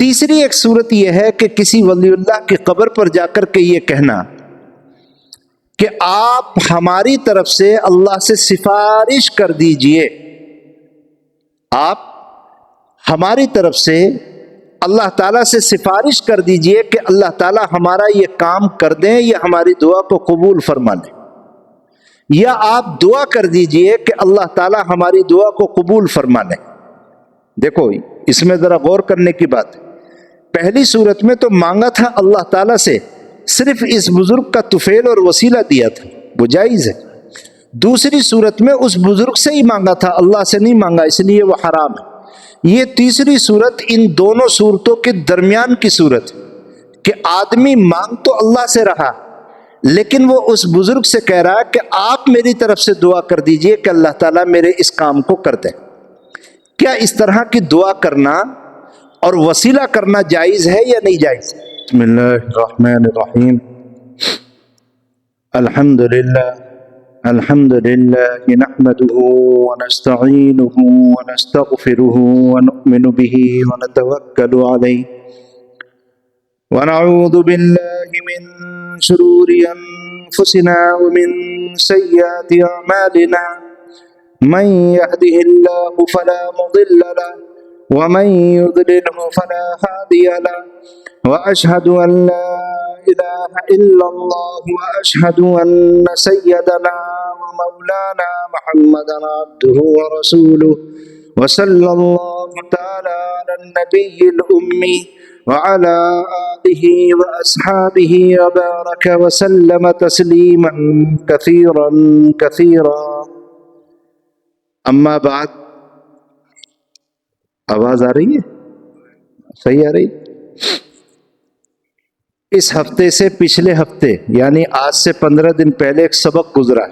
تیسری ایک صورت یہ ہے کہ کسی ولی اللہ کی قبر پر جا کر کے یہ کہنا کہ آپ ہماری طرف سے اللہ سے سفارش کر دیجئے، آپ ہماری طرف سے اللہ تعالیٰ سے سفارش کر دیجئے کہ اللہ تعالیٰ ہمارا یہ کام کر دیں یا ہماری دعا کو قبول فرما لیں، یا آپ دعا کر دیجئے کہ اللہ تعالیٰ ہماری دعا کو قبول فرما لیں۔ دیکھو اس میں ذرا غور کرنے کی بات ہے۔ پہلی صورت میں تو مانگا تھا اللہ تعالیٰ سے، صرف اس بزرگ کا طفیل اور وسیلہ دیا تھا، وہ جائز ہے۔ دوسری صورت میں اس بزرگ سے ہی مانگا تھا، اللہ سے نہیں مانگا، اس لیے وہ حرام ہے۔ یہ تیسری صورت ان دونوں صورتوں کے درمیان کی صورت ہے کہ آدمی مانگ تو اللہ سے رہا لیکن وہ اس بزرگ سے کہہ رہا کہ آپ میری طرف سے دعا کر دیجئے کہ اللہ تعالیٰ میرے اس کام کو کر دے۔ کیا اس طرح کی دعا کرنا اور وسیلہ کرنا جائز ہے یا نہیں جائز؟ بسم اللہ الرحمن الرحیم، الحمد للہ نحمده ونستعینه ونستغفره ونؤمن به ونتوکل علیہ ونعوذ باللہ من شرور انفسنا ومن سیئات اعمالنا من يهده الله فلا مضل له ومن يضلله فلا هادي له وأشهد أن لا إله إلا الله وأشهد أن سيدنا ومولانا محمدا عبده ورسوله وصلى الله تعالى على النبي الأمي وعلى آله وأصحابه وبارك وسلم تسليما كثيرا كثيرا۔ اما بعد، آواز آ رہی ہے؟ صحیح آ رہی ہے؟ اس ہفتے سے پچھلے ہفتے یعنی آج سے 15 دن پہلے ایک سبق گزرا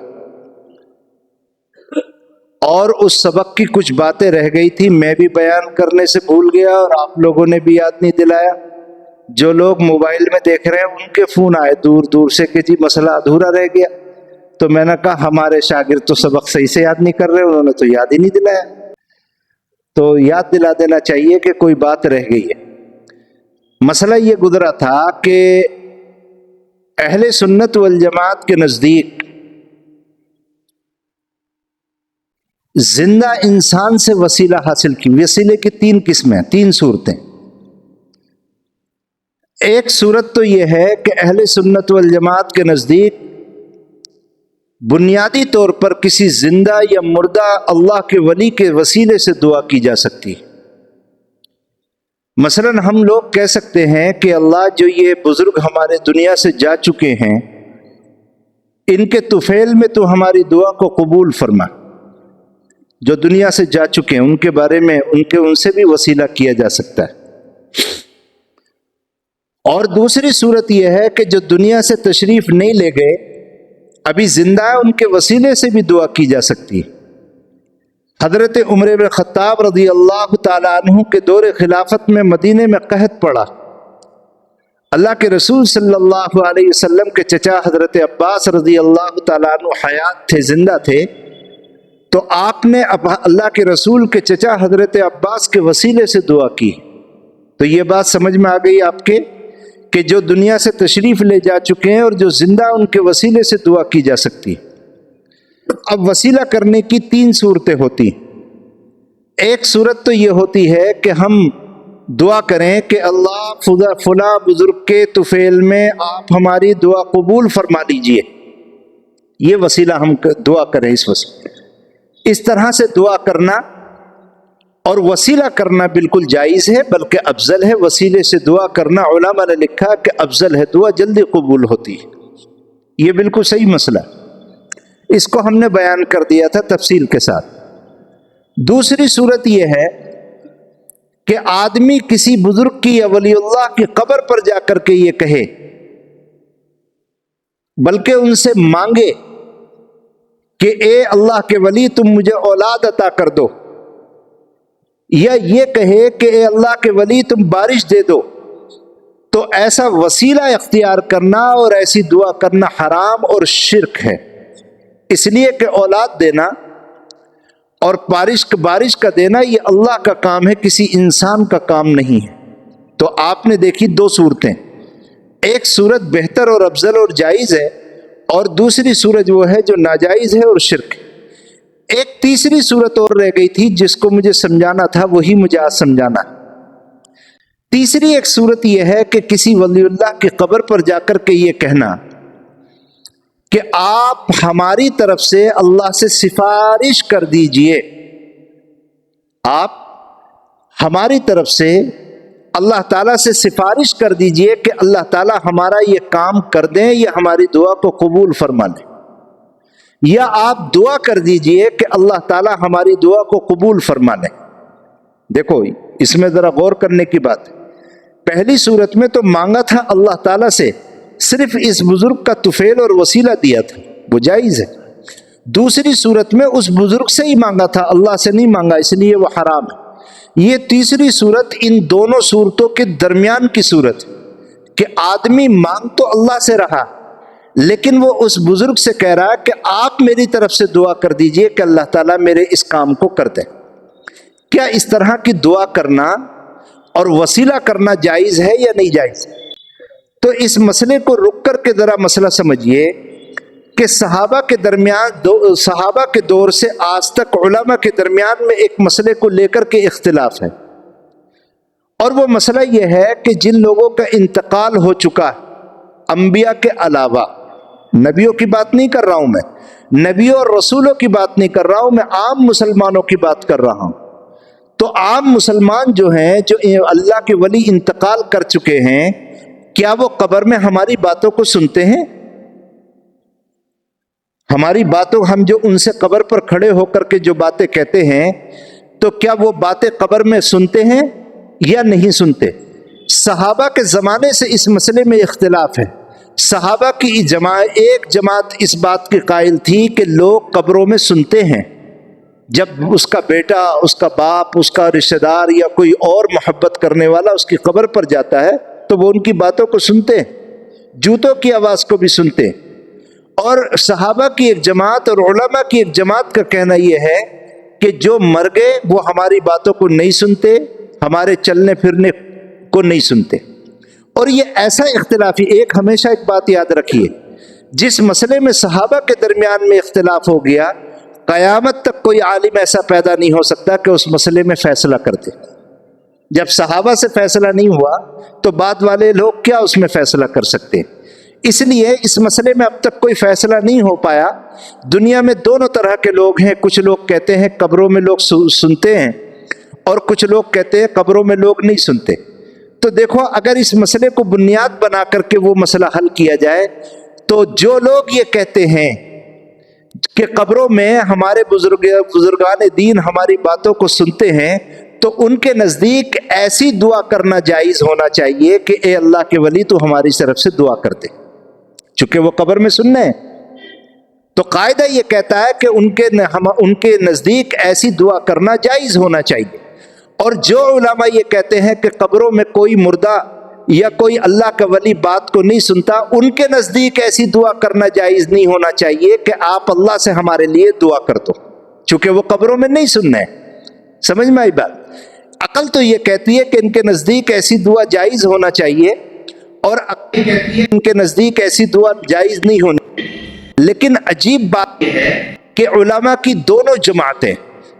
اور اس سبق کی کچھ باتیں رہ گئی تھی، میں بھی بیان کرنے سے بھول گیا اور آپ لوگوں نے بھی یاد نہیں دلایا۔ جو لوگ موبائل میں دیکھ رہے ہیں ان کے فون آئے دور دور سے کہ جی مسئلہ ادھورا رہ گیا، تو میں نے کہا ہمارے شاگرد تو سبق صحیح سے یاد نہیں کر رہے، انہوں نے تو یاد ہی نہیں دلایا، تو یاد دلا دینا چاہیے کہ کوئی بات رہ گئی ہے۔ مسئلہ یہ گزرا تھا کہ اہل سنت والجماعت کے نزدیک زندہ انسان سے وسیلہ حاصل کی، وسیلے کی 3 قسمیں، 3 صورتیں۔ ایک صورت تو یہ ہے کہ اہل سنت والجماعت کے نزدیک بنیادی طور پر کسی زندہ یا مردہ اللہ کے ولی کے وسیلے سے دعا کی جا سکتی ہے۔ مثلا ہم لوگ کہہ سکتے ہیں کہ اللہ جو یہ بزرگ ہمارے دنیا سے جا چکے ہیں ان کے طفیل میں تو ہماری دعا کو قبول فرما، جو دنیا سے جا چکے ہیں ان کے بارے میں ان سے بھی وسیلہ کیا جا سکتا ہے۔ اور دوسری صورت یہ ہے کہ جو دنیا سے تشریف نہیں لے گئے ابھی زندہ ہے، ان کے وسیلے سے بھی دعا کی جا سکتی ہے۔ حضرت عمر بن خطاب رضی اللہ تعالیٰ عنہ کے دور خلافت میں مدینے میں قحط پڑا، اللہ کے رسول صلی اللہ علیہ وسلم کے چچا حضرت عباس رضی اللہ تعالیٰ عنہ حیات تھے، زندہ تھے، تو آپ نے اللہ کے رسول کے چچا حضرت عباس کے وسیلے سے دعا کی۔ تو یہ بات سمجھ میں آ گئی آپ کے کہ جو دنیا سے تشریف لے جا چکے ہیں اور جو زندہ ان کے وسیلے سے دعا کی جا سکتی۔ اب وسیلہ کرنے کی 3 صورتیں ہوتی۔ ایک صورت تو یہ ہوتی ہے کہ ہم دعا کریں کہ اللہ فلاں بزرگ کے طفیل میں آپ ہماری دعا قبول فرما لیجئے، یہ وسیلہ ہم دعا کریں اس طرح سے دعا کرنا اور وسیلہ کرنا بالکل جائز ہے، بلکہ افضل ہے وسیلے سے دعا کرنا۔ علماء نے لکھا کہ افضل ہے، دعا جلدی قبول ہوتی ہے، یہ بالکل صحیح مسئلہ، اس کو ہم نے بیان کر دیا تھا تفصیل کے ساتھ۔ دوسری صورت یہ ہے کہ آدمی کسی بزرگ کی یا ولی اللہ کی قبر پر جا کر کے یہ کہے، بلکہ ان سے مانگے کہ اے اللہ کے ولی تم مجھے اولاد عطا کر دو، یا یہ کہے کہ اے اللہ کے ولی تم بارش دے دو، تو ایسا وسیلہ اختیار کرنا اور ایسی دعا کرنا حرام اور شرک ہے، اس لیے کہ اولاد دینا اور بارش کا دینا یہ اللہ کا کام ہے، کسی انسان کا کام نہیں ہے۔ تو تو آپ نے دیکھی دو صورتیں، ایک صورت بہتر اور افضل اور جائز ہے، اور دوسری صورت وہ ہے جو ناجائز ہے اور شرک ہے۔ ایک تیسری صورت اور رہ گئی تھی جس کو مجھے سمجھانا تھا، وہی مجھے آج سمجھانا ہے۔ تیسری ایک صورت یہ ہے کہ کسی ولی اللہ کی قبر پر جا کر کے یہ کہنا کہ آپ ہماری طرف سے اللہ سے سفارش کر دیجئے، آپ ہماری طرف سے اللہ تعالیٰ سے سفارش کر دیجئے کہ اللہ تعالیٰ ہمارا یہ کام کر دیں یا ہماری دعا کو قبول فرما لیں، یا آپ دعا کر دیجئے کہ اللہ تعالیٰ ہماری دعا کو قبول فرما لیں۔ دیکھو اس میں ذرا غور کرنے کی بات ہے۔ پہلی صورت میں تو مانگا تھا اللہ تعالیٰ سے، صرف اس بزرگ کا طفیل اور وسیلہ دیا تھا، وہ جائز ہے۔ دوسری صورت میں اس بزرگ سے ہی مانگا تھا، اللہ سے نہیں مانگا، اس لیے وہ حرام ہے۔ یہ تیسری صورت ان دونوں صورتوں کے درمیان کی صورت ہے کہ آدمی مانگ تو اللہ سے رہا لیکن وہ اس بزرگ سے کہہ رہا کہ آپ میری طرف سے دعا کر دیجئے کہ اللہ تعالیٰ میرے اس کام کو کر دے۔ کیا اس طرح کی دعا کرنا اور وسیلہ کرنا جائز ہے یا نہیں جائز؟ تو اس مسئلے کو رک کر کے ذرا مسئلہ سمجھیے کہ صحابہ کے درمیان صحابہ کے دور سے آج تک علماء کے درمیان میں ایک مسئلے کو لے کر کے اختلاف ہے، اور وہ مسئلہ یہ ہے کہ جن لوگوں کا انتقال ہو چکا ہے انبیاء کے علاوہ، نبیوں کی بات نہیں کر رہا ہوں میں، نبیوں اور رسولوں کی بات نہیں کر رہا ہوں میں، عام مسلمانوں کی بات کر رہا ہوں۔ تو عام مسلمان جو ہیں، جو اللہ کے ولی انتقال کر چکے ہیں، کیا وہ قبر میں ہماری باتوں کو سنتے ہیں؟ ہماری باتوں، ہم جو ان سے قبر پر کھڑے ہو کر کے جو باتیں کہتے ہیں، تو کیا وہ باتیں قبر میں سنتے ہیں یا نہیں سنتے؟ صحابہ کے زمانے سے اس مسئلے میں اختلاف ہے۔ صحابہ کی ایک جماعت اس بات کی قائل تھی کہ لوگ قبروں میں سنتے ہیں، جب اس کا بیٹا، اس کا باپ، اس کا رشتہ دار یا کوئی اور محبت کرنے والا اس کی قبر پر جاتا ہے تو وہ ان کی باتوں کو سنتے ہیں، جوتوں کی آواز کو بھی سنتے ہیں۔ اور صحابہ کی ایک جماعت اور علماء کی ایک جماعت کا کہنا یہ ہے کہ جو مر گئے وہ ہماری باتوں کو نہیں سنتے، ہمارے چلنے پھرنے کو نہیں سنتے۔ اور یہ ایسا اختلافی، ہمیشہ ایک بات یاد رکھیے، جس مسئلے میں صحابہ کے درمیان میں اختلاف ہو گیا، قیامت تک کوئی عالم ایسا پیدا نہیں ہو سکتا کہ اس مسئلے میں فیصلہ کرتے۔ جب صحابہ سے فیصلہ نہیں ہوا تو بعد والے لوگ کیا اس میں فیصلہ کر سکتے ہیں؟ اس لیے اس مسئلے میں اب تک کوئی فیصلہ نہیں ہو پایا۔ دنیا میں دونوں طرح کے لوگ ہیں، کچھ لوگ کہتے ہیں قبروں میں لوگ سنتے ہیں، اور کچھ لوگ کہتے ہیں قبروں میں لوگ نہیں سنتے۔ تو دیکھو، اگر اس مسئلے کو بنیاد بنا کر کے وہ مسئلہ حل کیا جائے تو جو لوگ یہ کہتے ہیں کہ قبروں میں ہمارے بزرگان دین ہماری باتوں کو سنتے ہیں، تو ان کے نزدیک ایسی دعا کرنا جائز ہونا چاہیے کہ اے اللہ کے ولی تو ہماری طرف سے دعا کر دے، چونکہ وہ قبر میں سننے ہیں۔ تو قاعدہ یہ کہتا ہے کہ ان کے نزدیک ایسی دعا کرنا جائز ہونا چاہیے۔ اور جو علماء یہ کہتے ہیں کہ قبروں میں کوئی مردہ یا کوئی اللہ کا ولی بات کو نہیں سنتا، ان کے نزدیک ایسی دعا کرنا جائز نہیں ہونا چاہیے کہ آپ اللہ سے ہمارے لیے دعا کر دو، چونکہ وہ قبروں میں نہیں سننا ہے۔ سمجھ میں آئی بات؟ عقل تو یہ کہتی ہے کہ ان کے نزدیک ایسی دعا جائز ہونا چاہیے، اور عقل کہتی ہے ان کے نزدیک ایسی دعا جائز نہیں ہونی۔ لیکن عجیب بات یہ ہے کہ علماء کی دونوں جماعتیں،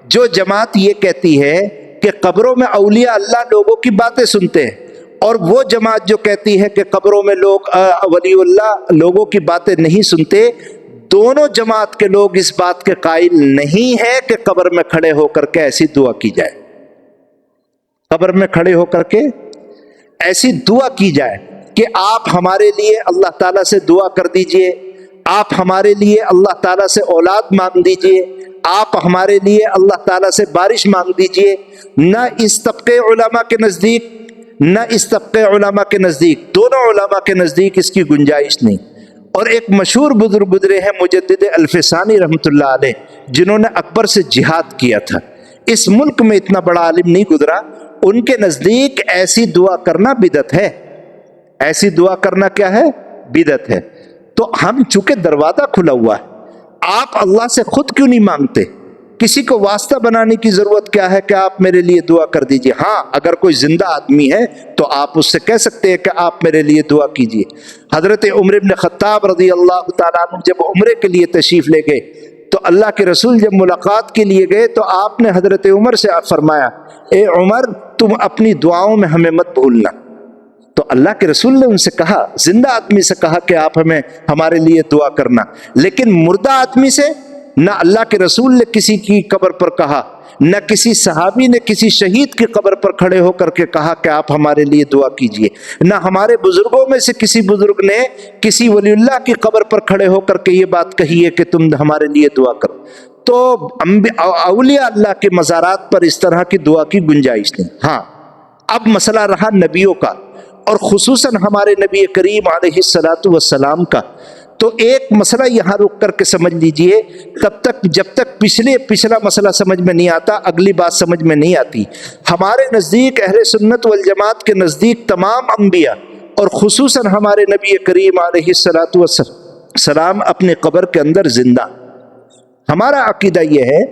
جو جماعت یہ کہتی ہے کہ قبروں میں اولیاء اللہ لوگوں کی باتیں سنتے ہیں، اور وہ جماعت جو کہتی ہے کہ قبروں میں لوگ ولی اللہ لوگوں کی باتیں نہیں سنتے، دونوں جماعت کے لوگ اس بات کے قائل نہیں ہیں کہ قبر میں کھڑے ہو کر کے ایسی دعا کی جائے، قبر میں کھڑے ہو کر کے ایسی دعا کی جائے کہ آپ ہمارے لیے اللہ تعالیٰ سے دعا کر دیجئے، آپ ہمارے لیے اللہ تعالیٰ سے اولاد مانگ دیجئے، آپ ہمارے لیے اللہ تعالیٰ سے بارش مانگ دیجئے۔ نہ اس طبقے علماء کے نزدیک، نہ اس طبقے علماء کے نزدیک، دونوں علماء کے نزدیک اس کی گنجائش نہیں۔ اور ایک مشہور بزرگ گزرے ہیں مجدد الفسانی رحمۃ اللہ علیہ، جنہوں نے اکبر سے جہاد کیا تھا، اس ملک میں اتنا بڑا عالم نہیں گزرا، ان کے نزدیک ایسی دعا کرنا بدعت ہے۔ ایسی دعا کرنا کیا ہے؟ بدعت ہے۔ تو ہم چونکہ دروازہ کھلا ہوا ہے، آپ اللہ سے خود کیوں نہیں مانگتے؟ کسی کو واسطہ بنانے کی ضرورت کیا ہے کہ آپ میرے لیے دعا کر دیجئے. ہاں اگر کوئی زندہ آدمی ہے تو آپ اس سے کہہ سکتے ہیں کہ آپ میرے لیے دعا کیجئے. حضرت عمر بن خطاب رضی اللہ تعالیٰ عنہ جب عمرے کے لیے تشریف لے گئے تو اللہ کے رسول جب ملاقات کے لیے گئے تو آپ نے حضرت عمر سے فرمایا اے عمر تم اپنی دعاؤں میں ہمیں مت بھولنا. تو اللہ کے رسول نے ان سے کہا، زندہ آدمی سے کہا کہ آپ ہمارے لیے دعا کرنا، لیکن مردہ آدمی سے نہ اللہ کے رسول نے کسی کی قبر پر کہا، نہ کسی صحابی نے کسی شہید کی قبر پر کھڑے ہو کر کے کہا کہ آپ ہمارے لیے دعا کیجئے، نہ ہمارے بزرگوں میں سے کسی بزرگ نے کسی ولی اللہ کی قبر پر کھڑے ہو کر کے یہ بات کہی ہے کہ تم ہمارے لیے دعا کرو. تو اولیاء اللہ کے مزارات پر اس طرح کی دعا کی گنجائش نہیں. ہاں اب مسئلہ رہا نبیوں کا، اور خصوصاً ہمارے نبی کریم علیہ الصلاۃ والسلام کا. تو ایک مسئلہ یہاں رک کر کے سمجھ لیجئے، تب تک جب تک پچھلا مسئلہ سمجھ میں نہیں آتا اگلی بات سمجھ میں نہیں آتی. ہمارے نزدیک اہل سنت والجماعت کے نزدیک تمام انبیاء اور خصوصاً ہمارے نبی کریم علیہ الصلاۃ والسلام اپنے قبر کے اندر زندہ. ہمارا عقیدہ یہ ہے،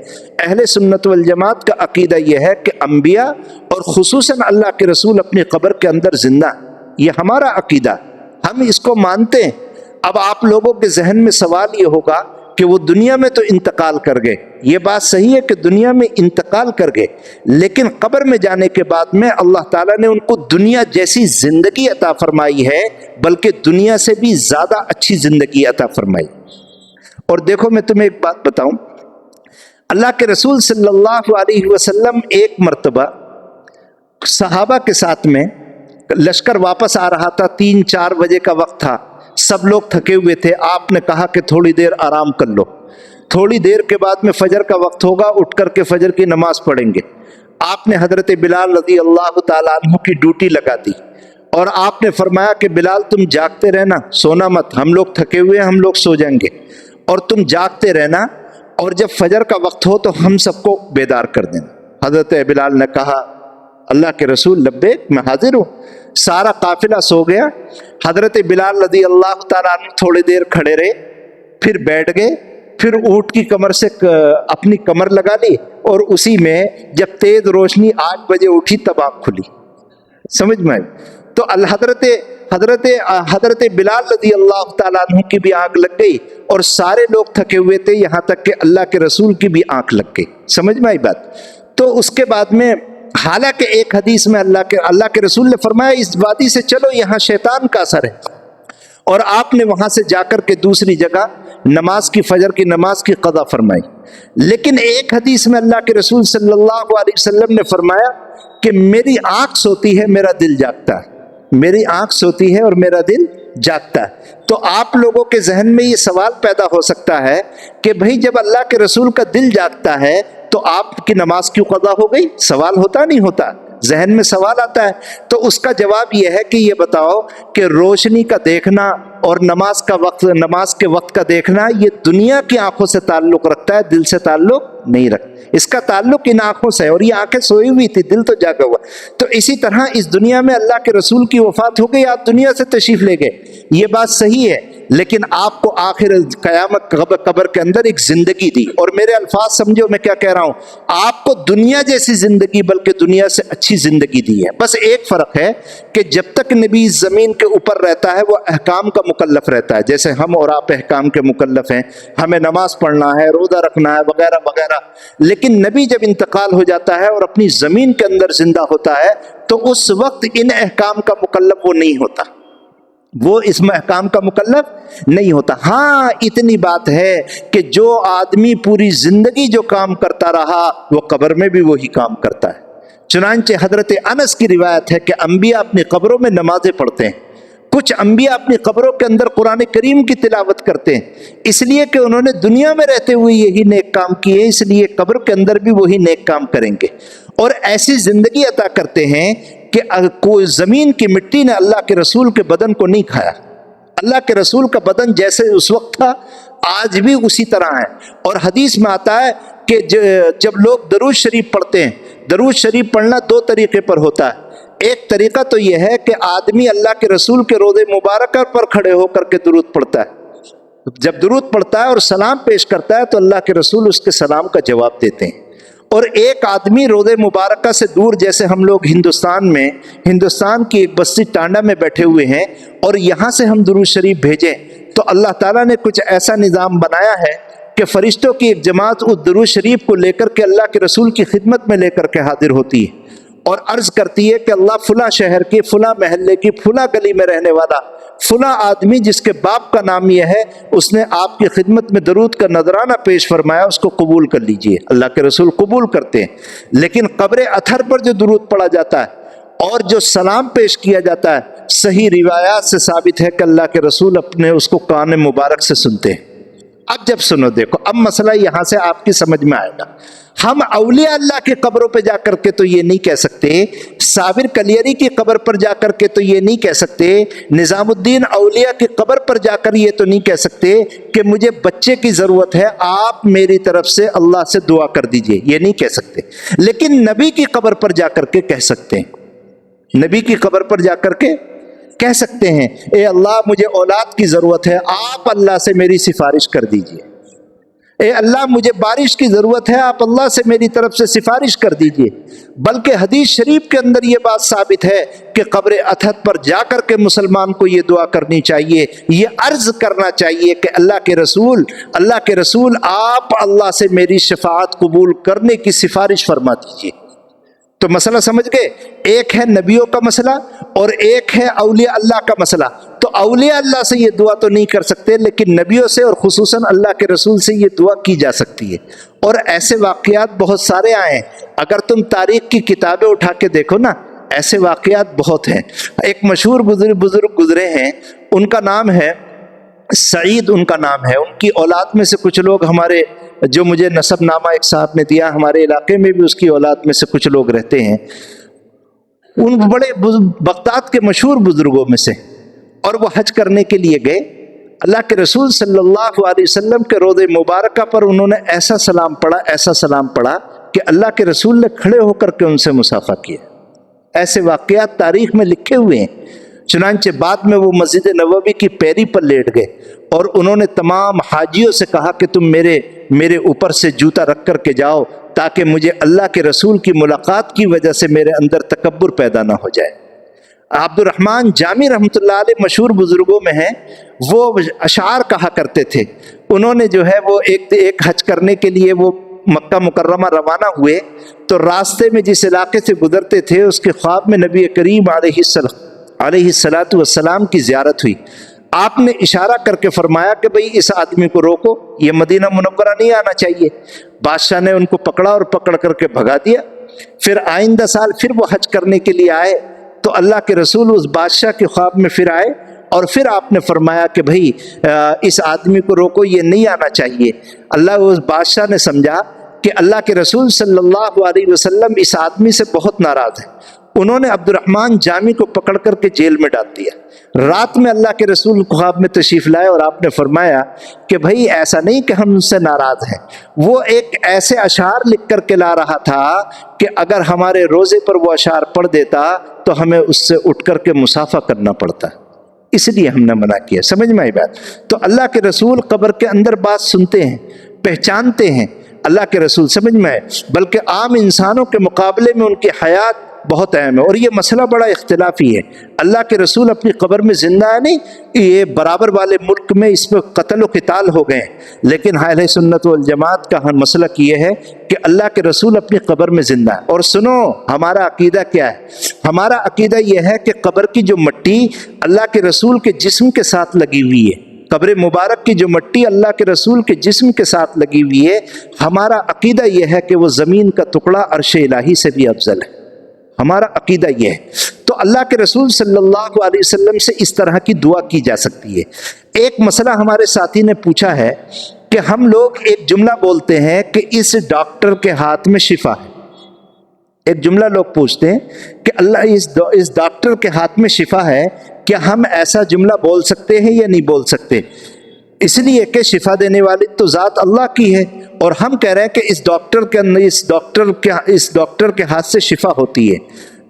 اہل سنت والجماعت کا عقیدہ یہ ہے کہ انبیاء اور خصوصاً اللہ کے رسول اپنی قبر کے اندر زندہ. یہ ہمارا عقیدہ، ہم اس کو مانتے ہیں. اب آپ لوگوں کے ذہن میں سوال یہ ہوگا کہ وہ دنیا میں تو انتقال کر گئے. یہ بات صحیح ہے کہ دنیا میں انتقال کر گئے، لیکن قبر میں جانے کے بعد میں اللہ تعالیٰ نے ان کو دنیا جیسی زندگی عطا فرمائی ہے، بلکہ دنیا سے بھی زیادہ اچھی زندگی عطا فرمائی. اور دیکھو میں تمہیں ایک بات بتاؤں، اللہ کے رسول صلی اللہ علیہ وسلم ایک مرتبہ صحابہ کے ساتھ میں لشکر واپس آ رہا تھا، 3-4 بجے کا وقت تھا، سب لوگ تھکے ہوئے تھے. آپ نے کہا کہ تھوڑی دیر آرام کر لو، تھوڑی دیر کے بعد میں فجر کا وقت ہوگا، اٹھ کر کے فجر کی نماز پڑھیں گے. آپ نے حضرت بلال رضی اللہ تعالیٰ عنہ کی ڈیوٹی لگا دی اور آپ نے فرمایا کہ بلال تم جاگتے رہنا، سونا مت، ہم لوگ تھکے ہوئے ہیں، ہم لوگ سو جائیں گے، اور تم جاگتے رہنا، اور جب فجر کا وقت ہو تو ہم سب کو بیدار کر دینا. حضرت بلال نے کہا اللہ کے رسول لبیک، میں حاضر ہوں. سارا قافلہ سو گیا. حضرت بلال رضی اللہ تعالیٰ عنہ تھوڑی دیر کھڑے رہے، پھر بیٹھ گئے، پھر اونٹ کی کمر سے اپنی کمر لگا لی، اور اسی میں جب تیز روشنی 8 بجے اٹھی تب آنکھ کھلی. سمجھ میں آئی؟ تو حضرت بلال رضی اللہ تعالیٰ عنہ کی بھی آنکھ لگ گئی، اور سارے لوگ تھکے ہوئے تھے، یہاں تک کہ اللہ کے رسول کی بھی آنکھ لگ گئی. سمجھ میں آئی بات؟ تو اس کے بعد میں حالانکہ ایک حدیث میں اللہ کے رسول نے فرمایا اس وادی سے چلو، یہاں شیطان کا اثر ہے، اور آپ نے وہاں سے جا کر کے دوسری جگہ فجر کی نماز کی قضا فرمائی. لیکن ایک حدیث میں اللہ کے رسول صلی اللہ علیہ وسلم نے فرمایا کہ میری آنکھ سوتی ہے، میرا دل جاگتا ہے. میری آنکھ سوتی ہے اور میرا دل جاگتا ہے. تو آپ لوگوں کے ذہن میں یہ سوال پیدا ہو سکتا ہے کہ بھئی جب اللہ کے رسول کا دل جاگتا ہے تو آپ کی نماز کیوں قضا ہو گئی؟ سوال ہوتا نہیں ہوتا؟ ذہن میں سوال آتا ہے. تو اس کا جواب یہ ہے کہ یہ بتاؤ کہ روشنی کا دیکھنا اور نماز کے وقت کا دیکھنا یہ دنیا کی آنکھوں سے تعلق رکھتا ہے، دل سے تعلق نہیں رکھتا. اس کا تعلق ان آنکھوں سے ہے، اور یہ آنکھیں سوئی ہوئی تھی، دل تو جاگا ہوا. تو اسی طرح اس دنیا میں اللہ کے رسول کی وفات ہو گئی، آپ دنیا سے تشریف لے گئے، یہ بات صحیح ہے، لیکن آپ کو آخر قیامت قبر کے اندر ایک زندگی دی. اور میرے الفاظ سمجھو میں کیا کہہ رہا ہوں، آپ کو دنیا جیسی زندگی بلکہ دنیا سے اچھی زندگی دی ہے. بس ایک فرق ہے کہ جب تک نبی زمین کے اوپر رہتا ہے وہ احکام کا مکلف رہتا ہے، جیسے ہم اور آپ احکام کے مکلف ہیں، ہمیں نماز پڑھنا ہے، روزہ رکھنا ہے، وغیرہ وغیرہ. لیکن نبی جب انتقال ہو جاتا ہے اور اپنی زمین کے اندر زندہ ہوتا ہے تو اس وقت ان احکام کا مکلف وہ نہیں ہوتا، وہ اس احکام کا مکلف نہیں ہوتا. ہاں اتنی بات ہے کہ جو آدمی پوری زندگی جو کام کرتا رہا وہ قبر میں بھی وہی کام کرتا ہے. چنانچہ حضرت انس کی روایت ہے کہ انبیاء اپنی قبروں میں نمازیں پڑھتے ہیں. کچھ انبیاء اپنی قبروں کے اندر قرآن کریم کی تلاوت کرتے ہیں، اس لیے کہ انہوں نے دنیا میں رہتے ہوئے یہی نیک کام کیے، اس لیے قبر کے اندر بھی وہی نیک کام کریں گے. اور ایسی زندگی عطا کرتے ہیں کہ کوئی زمین کی مٹی نے اللہ کے رسول کے بدن کو نہیں کھایا. اللہ کے رسول کا بدن جیسے اس وقت تھا آج بھی اسی طرح ہے. اور حدیث میں آتا ہے کہ جب لوگ درود شریف پڑھتے ہیں، درود شریف پڑھنا 2 طریقے پر ہوتا ہے. ایک طریقہ تو یہ ہے کہ آدمی اللہ کے رسول کے روضے مبارکہ پر کھڑے ہو کر کے درود پڑھتا ہے، جب درود پڑھتا ہے اور سلام پیش کرتا ہے تو اللہ کے رسول اس کے سلام کا جواب دیتے ہیں۔ اور ایک آدمی روضہ مبارکہ سے دور، جیسے ہم لوگ ہندوستان کی ایک بستی ٹانڈا میں بیٹھے ہوئے ہیں، اور یہاں سے ہم درود شریف بھیجیں تو اللہ تعالیٰ نے کچھ ایسا نظام بنایا ہے کہ فرشتوں کی ایک جماعت اس درود شریف کو لے کر کے اللہ کے رسول کی خدمت میں لے کر کے حاضر ہوتی ہے اور عرض کرتی ہے کہ اللہ فلاں شہر کی، فلاں محلے کی، فلاں گلی میں رہنے والا فلاں آدمی جس کے باپ کا نام یہ ہے، اس نے آپ کی خدمت میں درود کا نذرانہ پیش فرمایا، اس کو قبول کر لیجئے۔ اللہ کے رسول قبول کرتے ہیں، لیکن قبر اطہر پر جو درود پڑھا جاتا ہے اور جو سلام پیش کیا جاتا ہے، صحیح روایات سے ثابت ہے کہ اللہ کے رسول اپنے اس کو کان مبارک سے سنتے ہیں۔ اب جب سنو، دیکھو اب مسئلہ یہاں سے آپ کی سمجھ میں آئے گا۔ ہم اولیاء اللہ کی قبروں پہ جا کر کے تو یہ نہیں کہہ سکتے، صابر کلیری کی قبر پر جا کر کے تو یہ نہیں کہہ سکتے، نظام الدین اولیاء کی قبر پر جا کر یہ تو نہیں کہہ سکتے کہ مجھے بچے کی ضرورت ہے، آپ میری طرف سے اللہ سے دعا کر دیجئے، یہ نہیں کہہ سکتے۔ لیکن نبی کی قبر پر جا کر کے کہہ سکتے ہیں، نبی کی قبر پر جا کر کے کہہ سکتے ہیں، اے اللہ مجھے اولاد کی ضرورت ہے، آپ اللہ سے میری سفارش کر دیجئے۔ اے اللہ مجھے بارش کی ضرورت ہے، آپ اللہ سے میری طرف سے سفارش کر دیجئے۔ بلکہ حدیث شریف کے اندر یہ بات ثابت ہے کہ قبر اطہر پر جا کر کے مسلمان کو یہ دعا کرنی چاہیے، یہ عرض کرنا چاہیے کہ اللہ کے رسول آپ اللہ سے میری شفاعت قبول کرنے کی سفارش فرما دیجئے۔ تو مسئلہ سمجھ گئے، ایک ہے نبیوں کا مسئلہ اور ایک ہے اولیاء اللہ کا مسئلہ۔ تو اولیاء اللہ سے یہ دعا تو نہیں کر سکتے، لیکن نبیوں سے اور خصوصاً اللہ کے رسول سے یہ دعا کی جا سکتی ہے۔ اور ایسے واقعات بہت سارے آئے ہیں، اگر تم تاریخ کی کتابیں اٹھا کے دیکھو نا، ایسے واقعات بہت ہیں۔ ایک مشہور بزرگ گزرے ہیں، ان کا نام ہے سعید، ان کا نام ہے۔ ان کی اولاد میں سے کچھ لوگ ہمارے، جو مجھے نسب نامہ ایک صاحب نے دیا، ہمارے علاقے میں بھی اس کی اولاد میں سے کچھ لوگ رہتے ہیں، ان بڑے بغداد کے مشہور بزرگوں میں سے۔ اور وہ حج کرنے کے لیے گئے، اللہ کے رسول صلی اللہ علیہ وسلم کے روضہ مبارکہ پر انہوں نے ایسا سلام پڑھا کہ اللہ کے رسول نے کھڑے ہو کر کے ان سے مصافحہ کیا۔ ایسے واقعات تاریخ میں لکھے ہوئے ہیں۔ چنانچہ بعد میں وہ مسجد نبوی کی پیری پر لیٹ گئے اور انہوں نے تمام حاجیوں سے کہا کہ تم میرے اوپر سے جوتا رکھ کر کے جاؤ، تاکہ مجھے اللہ کے رسول کی ملاقات کی وجہ سے میرے اندر تکبر پیدا نہ ہو جائے۔ عبد الرحمن جامی رحمۃ اللہ علیہ مشہور بزرگوں میں ہیں، وہ اشعار کہا کرتے تھے۔ انہوں نے جو ہے وہ ایک حج کرنے کے لیے وہ مکہ مکرمہ روانہ ہوئے، تو راستے میں جس علاقے سے گزرتے تھے اس کے خواب میں نبی کریم علیہ الصلاۃ والسلام کی زیارت ہوئی۔ آپ نے اشارہ کر کے فرمایا کہ بھئی اس آدمی کو روکو، یہ مدینہ منورہ نہیں آنا چاہیے۔ بادشاہ نے ان کو پکڑا اور پکڑ کر کے بھگا دیا۔ پھر آئندہ سال پھر وہ حج کرنے کے لیے آئے تو اللہ کے رسول اس بادشاہ کے خواب میں پھر آئے اور پھر آپ نے فرمایا کہ بھئی اس آدمی کو روکو، یہ نہیں آنا چاہیے۔ اس بادشاہ نے سمجھا کہ اللہ کے رسول صلی اللہ علیہ وسلم اس آدمی سے بہت ناراض ہیں۔ انہوں نے عبد الرحمن جامی کو پکڑ کر کے جیل میں ڈال دیا۔ رات میں اللہ کے رسول خواب میں تشریف لائے اور آپ نے فرمایا کہ بھئی ایسا نہیں کہ ہم ان سے ناراض ہیں، وہ ایک ایسے اشعار لکھ کر کے لا رہا تھا کہ اگر ہمارے روزے پر وہ اشعار پڑھ دیتا تو ہمیں اس سے اٹھ کر کے مصافحہ کرنا پڑتا، اس لیے ہم نے منع کیا۔ سمجھ میں آئی بات؟ تو اللہ کے رسول قبر کے اندر بات سنتے ہیں، پہچانتے ہیں، اللہ کے رسول سمجھ میں آئے، بلکہ عام انسانوں کے مقابلے میں ان کی حیات بہت اہم ہے۔ اور یہ مسئلہ بڑا اختلافی ہے، اللہ کے رسول اپنی قبر میں زندہ ہے نہیں، یہ برابر والے ملک میں اس پہ قتل و قتال ہو گئے ہیں، لیکن اہل سنت والجماعت کا مسلک یہ ہے کہ اللہ کے رسول اپنی قبر میں زندہ ہے۔ اور سنو ہمارا عقیدہ کیا ہے؟ ہمارا عقیدہ یہ ہے کہ قبر کی جو مٹی اللہ کے رسول کے جسم کے ساتھ لگی ہوئی ہے، قبر مبارک کی جو مٹی اللہ کے رسول کے جسم کے ساتھ لگی ہوئی ہے، ہمارا عقیدہ یہ ہے کہ وہ زمین کا ٹکڑا عرش الہی سے بھی افضل ہے۔ ہمارا عقیدہ یہ ہے۔ تو اللہ کے رسول صلی اللہ علیہ وسلم سے اس طرح کی دعا کی جا سکتی ہے۔ ایک مسئلہ ہمارے ساتھی نے پوچھا ہے کہ ہم لوگ ایک جملہ بولتے ہیں کہ اس ڈاکٹر کے ہاتھ میں شفا ہے۔ ایک جملہ لوگ پوچھتے ہیں کہ اللہ اس ڈاکٹر کے ہاتھ میں شفا ہے، کیا ہم ایسا جملہ بول سکتے ہیں یا نہیں بول سکتے؟ اس لیے کہ شفا دینے والی تو ذات اللہ کی ہے، اور ہم کہہ رہے ہیں کہ اس ڈاکٹر کے ہاتھ سے شفا ہوتی ہے،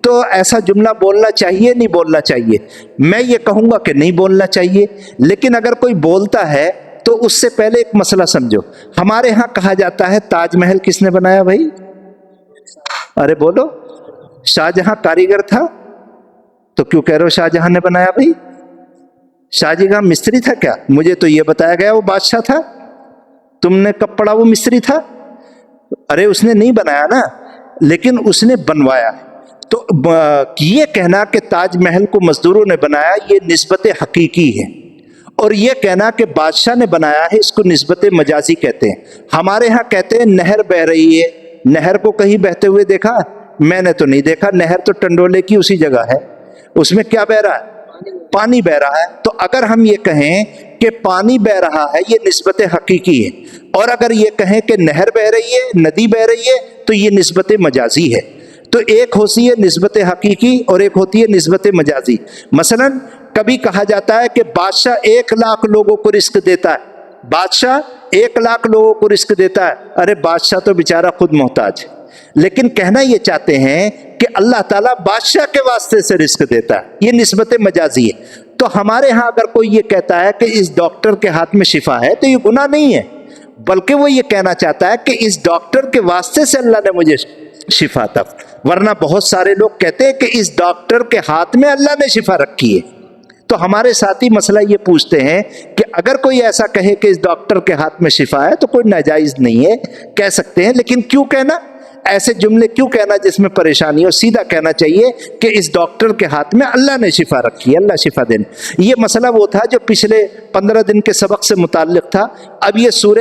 تو ایسا جملہ بولنا چاہیے نہیں بولنا چاہیے؟ میں یہ کہوں گا کہ نہیں بولنا چاہیے، لیکن اگر کوئی بولتا ہے تو اس سے پہلے ایک مسئلہ سمجھو. ہمارے ہاں کہا جاتا ہے تاج محل کس نے بنایا بھائی؟ ارے بولو. شاہ جہاں کاریگر تھا تو کیوں کہہ رہے ہو شاہ جہاں نے بنایا بھائی؟ شاہ جہاں مستری تھا کیا؟ مجھے تو یہ بتایا گیا وہ بادشاہ تھا. تم نے کب پڑھا وہ مستری تھا؟ ارے اس نے نہیں بنایا نا، لیکن اس نے بنوایا. تو یہ کہنا کہ تاج محل کو مزدوروں نے بنایا یہ نسبت حقیقی ہے، اور یہ کہنا کہ بادشاہ نے بنایا ہے اس کو نسبت مجازی کہتے ہیں. ہمارے ہاں کہتے ہیں نہر بہ رہی ہے. نہر کو کہیں بہتے ہوئے دیکھا؟ میں نے تو نہیں دیکھا. نہر تو ٹنڈولے کی اسی جگہ ہے. اس میں کیا بہ رہا ہے؟ پانی بہ رہا ہے. تو اگر ہم یہ کہیں کہ پانی بہ رہا ہے یہ نسبت حقیقی ہے، اور اگر یہ کہیں کہ نہر بہ رہی ہے، ندی بہ رہی ہے، تو یہ نسبت مجازی ہے. تو ایک ہوتی ہے نسبت حقیقی اور ایک ہوتی ہے نسبت مجازی. مثلا کبھی کہا جاتا ہے کہ بادشاہ 1,00,000 لوگوں کو رزق دیتا ہے. بادشاہ 1,00,000 لوگوں کو رزق دیتا ہے. ارے بادشاہ تو بیچارہ خود محتاج ہے. لیکن کہنا یہ چاہتے ہیں کہ اللہ تعالیٰ بادشاہ کے واسطے سے رزق دیتا ہے. یہ نسبت مجازی ہے. تو ہمارے ہاں اگر کوئی یہ کہتا ہے کہ اس ڈاکٹر کے ہاتھ میں شفا ہے تو یہ گناہ نہیں ہے، بلکہ وہ یہ کہنا چاہتا ہے کہ اس ڈاکٹر کے واسطے سے اللہ نے مجھے شفا تھا. ورنہ بہت سارے لوگ کہتے ہیں کہ اس ڈاکٹر کے ہاتھ میں اللہ نے شفا رکھی ہے. تو ہمارے ساتھی مسئلہ یہ پوچھتے ہیں کہ اگر کوئی ایسا کہے کہ اس ڈاکٹر کے ہاتھ میں شفا ہے تو کوئی ناجائز نہیں ہے، کہہ سکتے ہیں. لیکن کیوں کہنا ایسے جملے، کیوں کہنا جس میں پریشانی ہو؟ سیدھا کہنا چاہیے کہ اس ڈاکٹر کے ہاتھ میں اللہ نے شفا رکھی ہے، اللہ شفا دینے. یہ مسئلہ وہ تھا جو پچھلے 15 دن کے سبق سے متعلق تھا. اب یہ سورہ